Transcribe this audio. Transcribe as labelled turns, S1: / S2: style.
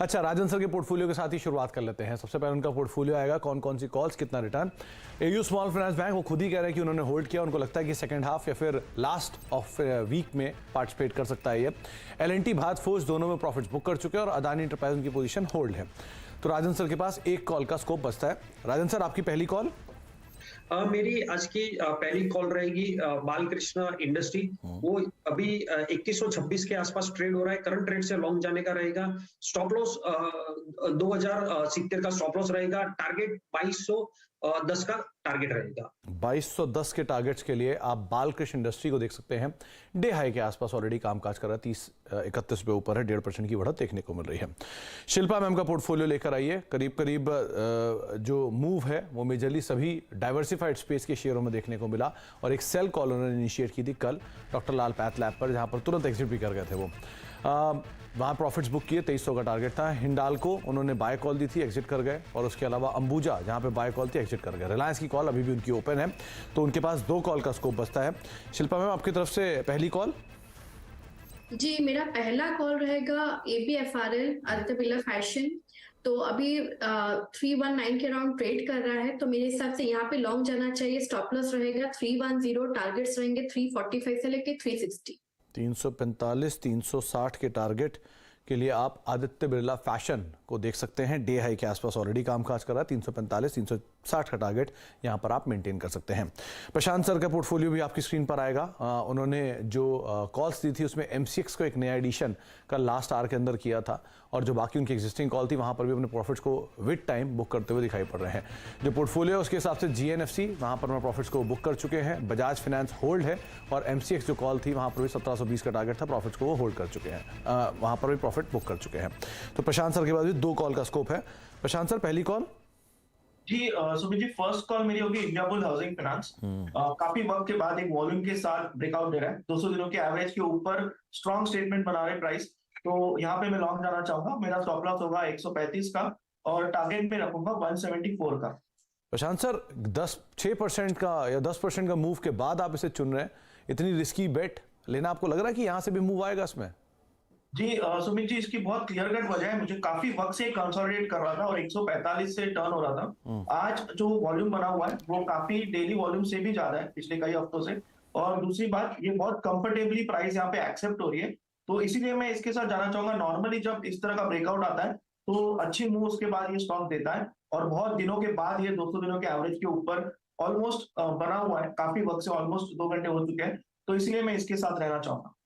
S1: अच्छा, राजन सर के पोर्टफोलियो के साथ ही शुरुआत कर लेते हैं। सबसे पहले उनका पोर्टफोलियो आएगा, कौन कौन सी कॉल्स, कितना return. AU small finance bank, वो खुद ही कह रहे हैं कि उन्होंने होल्ड किया, उनको लगता है कि सेकंड हाफ या फिर लास्ट ऑफ वीक में पार्टिसिपेट कर सकता है ये। एल&टी, भारत फोर्ज दोनों में प्रॉफिट्स बुक कर चुके हैं और अदानी एंटरप्राइज उनकी पोजीशन होल्ड है। तो राजन सर के पास एक कॉल का स्कोप बचता है। राजन सर, आपकी पहली कॉल।
S2: मेरी आज की पहली कॉल रहेगी बालकृष्ण इंडस्ट्री। वो अभी 2126 के आसपास ट्रेड हो रहा है। करंट रेट से लॉन्ग जाने का रहेगा। स्टॉप लॉस 2070 का स्टॉप लॉस रहेगा। टारगेट 2210 का टारगेट रहेगा।
S1: 2210 के टारगेट्स के लिए आप बालकृष्ण इंडस्ट्री को देख सकते हैं। डे हाई के आसपास ऑलरेडी कामकाज कर रहा है, 30-31 पे ऊपर है, 1.5% की बढ़त देखने को मिल रही है। शिल्पा मैम का पोर्टफोलियो लेकर आइए। करीब करीब जो मूव है वो मेजरली सभी डाइवर्सिफाइड स्पेस के शेयरों में देखने को मिला और एक सेल कॉल उन्होंने इनिशिएट की थी कल डॉक्टर लाल पैथ लैब पर, जहां पर तुरंत एग्जिट भी कर गए थे वो। वहाँ प्रॉफिट्स बुक किए, 2300 का टारगेट था। हिंडाल्को उन्होंने बाय कॉल दी थी, एग्जिट कर गए। और उसके अलावा अंबुजा, जहाँ पे बाय कॉल थी, एग्जिट कर गए। रिलायंस की कॉल अभी भी उनकी ओपन है, तो उनके पास 2 कॉल का स्कोप बचता है। शिल्पा मैम, आपकी तरफ से पहली कॉल।
S3: जी, मेरा पहला कॉल रहेगा ABFRL, आदित्य बिरला फैशन। तो अभी 319 के अराउंड ट्रेड कर रहा है, तो मेरे हिसाब से यहाँ पे लॉन्ग जाना चाहिए। स्टॉप लॉस रहेगा 310, टारगेट्स रहेंगे 345 से लेके 360।
S1: 345, 360 के टारगेट के लिए आप आदित्य बिरला फैशन को देख सकते हैं। डे हाई के आसपास ऑलरेडी कामकाज कर रहा है। 345, 360 का टारगेट यहां पर आप मेंटेन कर सकते हैं। प्रशांत सर का पोर्टफोलियो भी आपकी स्क्रीन पर आएगा। उन्होंने जो कॉल्स दी थी उसमें MCX को एक नया एडिशन का लास्ट आवर के अंदर किया था, और जो बाकी उनकी एग्जिस्टिंग कॉल थी वहां पर भी अपने प्रॉफिट्स को विद टाइम बुक करते हुए दिखाई पड़ रहे हैं। जो पोर्टफोलियो है उसके हिसाब से GNFC वहां पर अपने प्रॉफिट्स को बुक कर चुके हैं। बजाज फाइनेंस होल्ड है, और MCX जो कॉल थी वहां पर भी 1720 का टारगेट था, प्रॉफिट्स को वो होल्ड कर चुके हैं। वहां पर भी प्रॉफिट बुक कर चुके हैं। तो प्रशांत सर के पास भी 2 कॉल का स्कोप है। प्रशांत सर, पहली कॉल।
S4: जी सुमित जी, फर्स्ट कॉल मेरी होगी इंडियाबुल हाउसिंग फाइनेंस। काफी वक्त के बाद एक वॉल्यूम के साथ ब्रेकआउट दे रहा है। 200 दिनों के एवरेज के ऊपर स्ट्रॉन्ग स्टेटमेंट बना रहे प्राइस, तो यहाँ पे मैं लॉन्ग जाना चाहूंगा। मेरा स्टॉप लॉस होगा 135 का और टारगेट में रखूंगा 174 का।
S1: प्रशांत सर, 6% का या 10% का मूव के बाद आप इसे चुन रहे हैं। इतनी रिस्की बेट लेना, आपको लग रहा है कि यहां से भी मूव आएगा इसमें?
S4: जी सुमित जी, इसकी बहुत क्लियर कट वजह है। मुझे काफी वक्त से कंसोलिडेट कर रहा था और 145 से टर्न हो रहा था। आज जो वॉल्यूम बना हुआ है वो काफी डेली वॉल्यूम से भी ज्यादा है पिछले कई हफ्तों से। और दूसरी बात, ये बहुत कंफर्टेबली प्राइस यहाँ पे एक्सेप्ट हो रही है, तो इसीलिए मैं इसके साथ जाना चाहूंगा। नॉर्मली जब इस तरह का ब्रेकआउट आता है तो अच्छी मूव उसके बाद ये स्टॉक देता है, और बहुत दिनों के बाद ये 200 दिनों के एवरेज के ऊपर ऑलमोस्ट बना हुआ है। काफी वक्त से ऑलमोस्ट 2 घंटे हो चुके हैं, तो इसीलिए मैं इसके साथ रहना चाहूंगा।